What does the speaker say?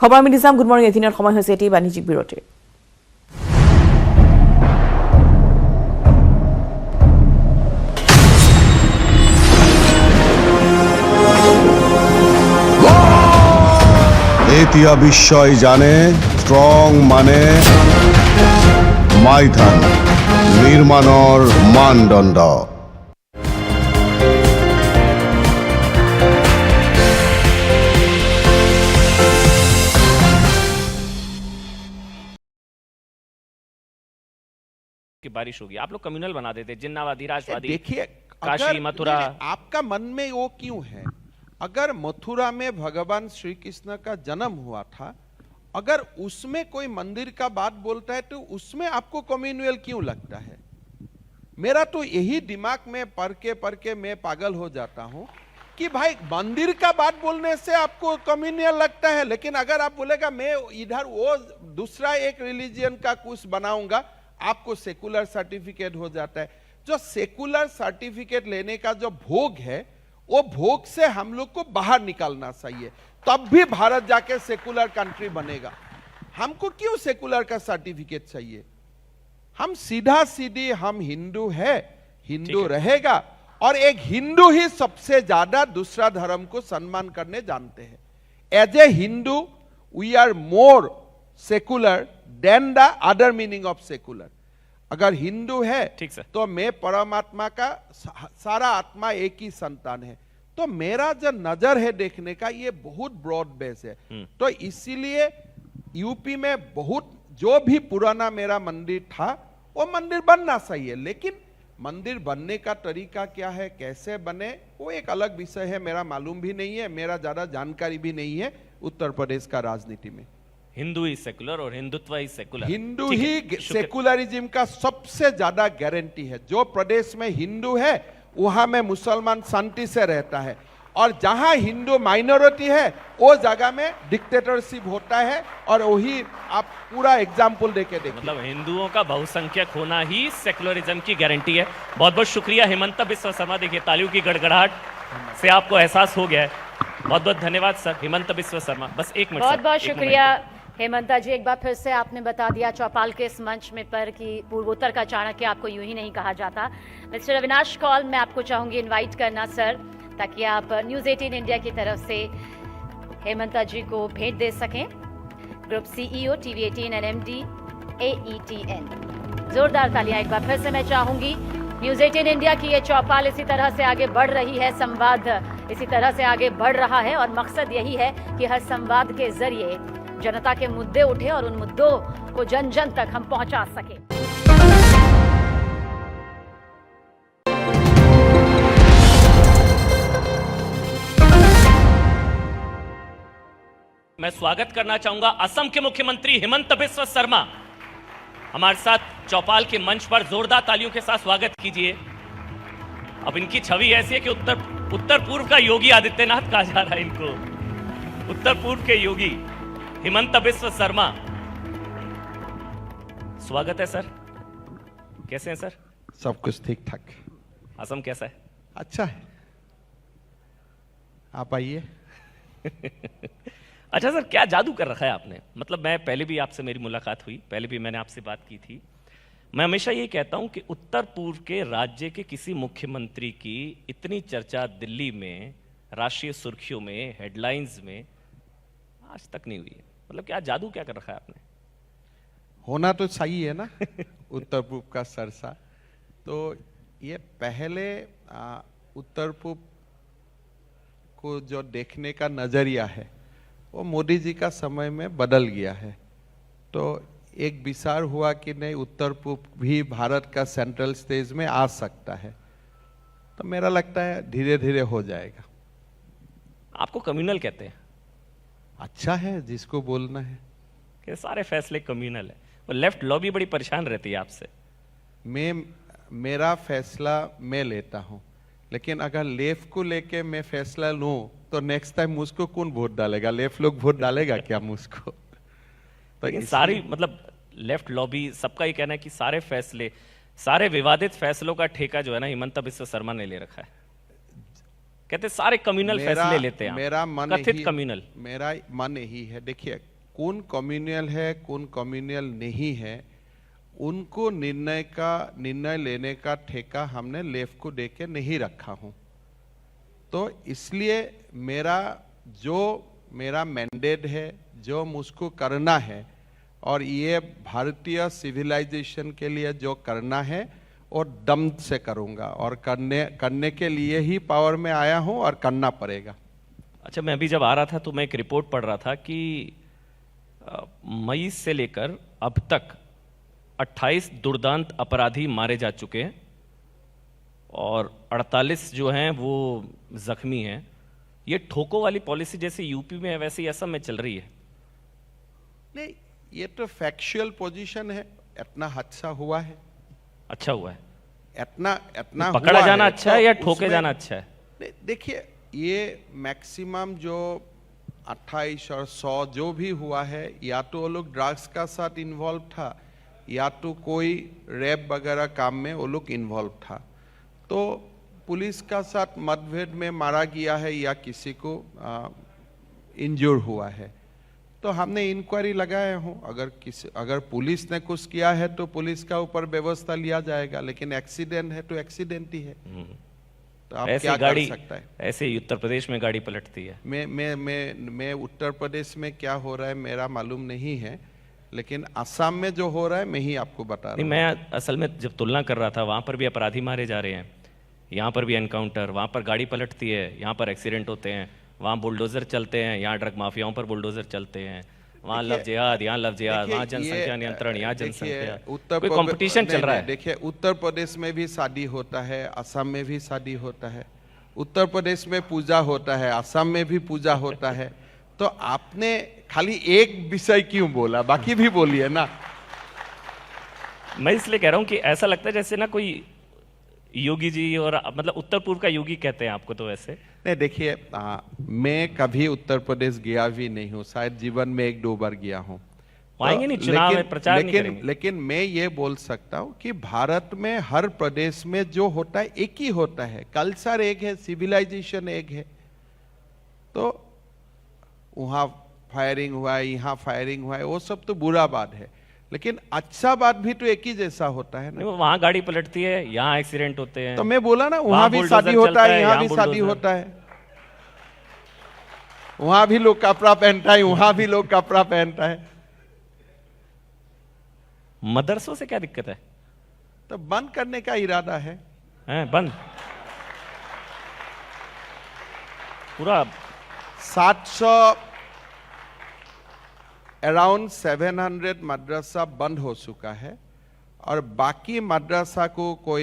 খবৰ আমি দিছাম good morning এথিনৰ সময় হৈছে এটি বাণিজ্যিক বিৰতিৰ এতিয়া বিশ্বই জানে ষ্ট্ৰং মানে মাইথান নিৰ্মাণৰ মানদণ্ড की बारिश होगी आप लोग कम्युनल बना देते जिन्नावादी राष्ट्रवादी देखिए काशी मथुरा आपका मन में वो क्यों है अगर मथुरा में भगवान श्री कृष्ण का जन्म हुआ था अगर उसमें कोई मंदिर का बात बोलता है तो उसमें आपको कम्युनल क्यों लगता है मेरा तो यही दिमाग में पढ़ के मैं पागल हो जाता हूं कि भाई मंदिर का बात बोलने से आपको कम्युनल लगता है लेकिन अगर आप बोलेगा मैं इधर वो दूसरा एक रिलीजियन का कुछ बनाऊंगा आपको सेकुलर सर्टिफिकेट हो जाता है जो सेकुलर सर्टिफिकेट लेने का जो भोग है वो भोग से हम लोग को बाहर निकालना चाहिए तब भी भारत जाके सेकुलर कंट्री बनेगा हमको क्यों सेकुलर का सर्टिफिकेट चाहिए हम सीधा सीधी हम हिंदू है हिंदू रहेगा और एक हिंदू ही सबसे ज्यादा दूसरा धर्म को सम्मान करने जानते हैं as a Hindu we are more secular than the other meaning of secular अगर हिंदू है तो मैं परमात्मा का सारा आत्मा एक ही संतान है तो मेरा जो नजर है देखने का ये बहुत ब्रॉड बेस है तो इसीलिए यूपी में बहुत जो भी पुराना मेरा मंदिर था वो मंदिर बनना चाहिए लेकिन मंदिर बनने का तरीका क्या है कैसे बने वो एक अलग विषय है मेरा मालूम भी नहीं है मेरा ज्यादा जानकारी भी नहीं है उत्तर प्रदेश का राजनीति में हिंदू ही सेकुलर और हिंदुत्व ही सेकुलर हिंदू ही सेकुलरिज्म का सबसे ज्यादा गारंटी है जो प्रदेश में हिंदू है वहां में मुसलमान शांति से रहता है और जहां हिंदू माइनॉरिटी है वो जगह में डिक्टेटरशिप होता है और वही आप पूरा एग्जाम्पल देके देखिए मतलब हिंदुओं का बहुसंख्यक होना ही सेकुलरिज्म की गारंटी है बहुत बहुत शुक्रिया हेमंत बिस्वा शर्मा देखिए तालियों की गड़गड़ाहट से आपको एहसास हो गया है बहुत बहुत धन्यवाद सर हेमंत बिस्वा शर्मा बस एक मिनट बहुत बहुत शुक्रिया हेमंता जी एक बार फिर से आपने बता दिया चौपाल के इस मंच में पर कि पूर्वोत्तर का चाणक्य आपको यूं ही नहीं कहा जाता मिस्टर अविनाश कौल मैं आपको चाहूंगी इनवाइट करना सर ताकि आप न्यूज़ 18 इंडिया की तरफ से हेमंता जी को भेंट दे सकें group CEO TV 18 and MD AETN जोरदार तालियां एक बार फिर से मैं चाहूंगी न्यूज़ 18 इंडिया की ये चौपाल इसी तरह से आगे बढ़ रही है संवाद इसी तरह से आगे बढ़ रहा है और मकसद यही है कि हर संवाद के जरिए जनता के मुद्दे उठे और उन मुद्दों को जन जन तक हम पहुंचा सके मैं स्वागत करना चाहूंगा असम के मुख्यमंत्री हेमंत बिस्वा शर्मा हमारे साथ चौपाल के मंच पर जोरदार तालियों के साथ स्वागत कीजिए अब इनकी छवि ऐसी है कि उत्तर पूर्व का योगी आदित्यनाथ कहा जा रहा है इनको उत्तर पूर्व के योगी हेमंत बिस्वा शर्मा स्वागत है सर कैसे हैं सर सब कुछ ठीक ठाक असम कैसा है अच्छा है आप आइए अच्छा सर क्या जादू कर रखा है आपने मतलब मैं पहले भी आपसे मेरी मुलाकात हुई पहले भी मैंने आपसे बात की थी मैं हमेशा ये कहता हूं कि उत्तर पूर्व के राज्य के किसी मुख्यमंत्री की इतनी चर्चा दिल्ली में राष्ट्रीय सुर्खियों में हेडलाइंस में आज तक नहीं हुई है मतलब क्या जादू क्या कर रखा है आपने होना तो सही है ना उत्तर पूर्व का सरसा तो ये पहले उत्तर पूर्व को जो देखने का नजरिया है वो मोदी जी का समय में बदल गया है तो एक विचार हुआ कि नहीं उत्तर पूर्व भी भारत का सेंट्रल स्टेज में आ सकता है तो मेरा लगता है धीरे धीरे हो जाएगा आपको कम्युनल कहते हैं अच्छा है जिसको बोलना है कि सारे फैसले कम्युनल है वो लेफ्ट लॉबी बड़ी परेशान रहती है आपसे मेरा फैसला मैं लेता हूं लेकिन अगर लेफ्ट को लेके मैं फैसला लूं तो नेक्स्ट टाइम मुझको कौन वोट डालेगा लेफ्ट लोग वोट डालेगा क्या मुझको तो सारी मतलब लेफ्ट लॉबी सबका ये कहना है कि सारे फैसले सारे विवादित फैसलों का ठेका जो है ना हेमंत बिस्वा शर्मा ने ले रखा है कहते सारे कम्युनल फैसले लेते हैं मेरा मन कथित कम्युनल मेरा मन यही है देखिए कौन कम्युनल है कौन कम्युनल नहीं है, उनको निर्णय लेने का ठेका हमने लेफ्ट को देके नहीं रखा हूं। तो इसलिए मेरा मैंडेट है, जो मुझको करना है, और ये भारतीय सिविलाइजेशन के लिए जो करना है और दम से करूंगा, और करने के लिए ही पावर में आया हूं और करना पड़ेगा। अच्छा, मैं अभी जब आ रहा था तो मैं एक रिपोर्ट पढ़ रहा था कि मई से लेकर अब तक 28 दुर्दांत अपराधी मारे जा चुके हैं और 48 जो हैं वो जख्मी हैं। ये ठोको वाली पॉलिसी जैसे यूपी में है वैसे ही असम में चल रही है। नहीं, ये तो फैक्चुअल पोजीशन है। इतना हादसा हुआ है, अच्छा हुआ है, इतना पकड़ा हुआ जाना है, अच्छा है तो या ठोके उसमें- जाना अच्छा है? नहीं, देखिए, ये मैक्सिमम जो 28 और 100 जो भी हुआ है, या तो वो लोग ड्रग्स का साथ इन्वॉल्व था, या तो कोई रेप वगैरह काम में वो लोग इन्वॉल्व था। तो पुलिस का साथ मतभेद में मारा गया है या किसी को इंजूर हुआ है, तो हमने इंक्वायरी लगाया हूं। अगर पुलिस ने कुछ किया है तो पुलिस का ऊपर व्यवस्था लिया जाएगा, लेकिन एक्सीडेंट है तो एक्सीडेंट ही है। तो आप ऐसे क्या गाड़ी कर सकता है? ऐसे ही उत्तर प्रदेश में गाड़ी पलटती है। मैं उत्तर प्रदेश में क्या हो रहा है मेरा मालूम नहीं है, लेकिन असम में जो हो रहा है मैं ही आपको बता रहा नहीं, हूँ। मैं असल में जब तुलना कर रहा था, वहां पर भी अपराधी मारे जा रहे हैं, यहाँ पर भी एनकाउंटर, वहां पर गाड़ी पलटती है, यहाँ पर एक्सीडेंट होते हैं, वहाँ बुलडोजर चलते हैं, यहाँ ड्रग माफियाओं पर बुलडोजर चलते हैं, वहाँ लव जिहाद, यहाँ लव जिहाद, देखिए, वहाँ जनसंख्या ये, नियंत्रण, यहाँ देखिए, जनसंख्या, उत्तर कोई प्रदेश- कंपटीशन चल नहीं, रहा नहीं, है। देखिए, उत्तर प्रदेश में भी शादी होता है, असम में भी शादी होता है। उत्तर प्रदेश में पूजा होता है, असम में भी पूजा होता है। तो आपने खाली एक विषय क्यों बोला, बाकी भी बोलिए ना। मैं इसलिए कह रहा हूँ कि ऐसा लगता है जैसे ना कोई योगी जी, और मतलब उत्तर पूर्व का योगी कहते हैं आपको तो वैसे। नहीं, देखिए, मैं कभी उत्तर प्रदेश गया भी नहीं हूँ, शायद जीवन में 1-2 बार गया हूँ। आएंगे नहीं, चुनाव में प्रचार नहीं करेंगे। लेकिन मैं ये बोल सकता हूँ कि भारत में हर प्रदेश में जो होता है एक ही होता है, कल्चर एक है, सिविलाइजेशन एक है। तो वहाँ फायरिंग हुआ है, यहाँ फायरिंग हुआ है, वो सब तो बुरा बात है, लेकिन अच्छा बात भी तो एक ही जैसा होता है ना। वहां गाड़ी पलटती है, यहाँ एक्सीडेंट होते हैं। तो मैं बोला ना, वहां वहाँ भी बुलडोजर शादी होता चलता है, है, यहाँ यहाँ भी शादी बुलडोजर। होता है, वहां भी लोग कपड़ा पहनता है, वहां भी लोग कपड़ा पहनता है। मदरसों से क्या दिक्कत है? तो बंद करने का इरादा है। हैं, बंद पूरा 700 अराउंड 700 मदरसा बंद हो चुका है, और बाकी मदरसा को कोई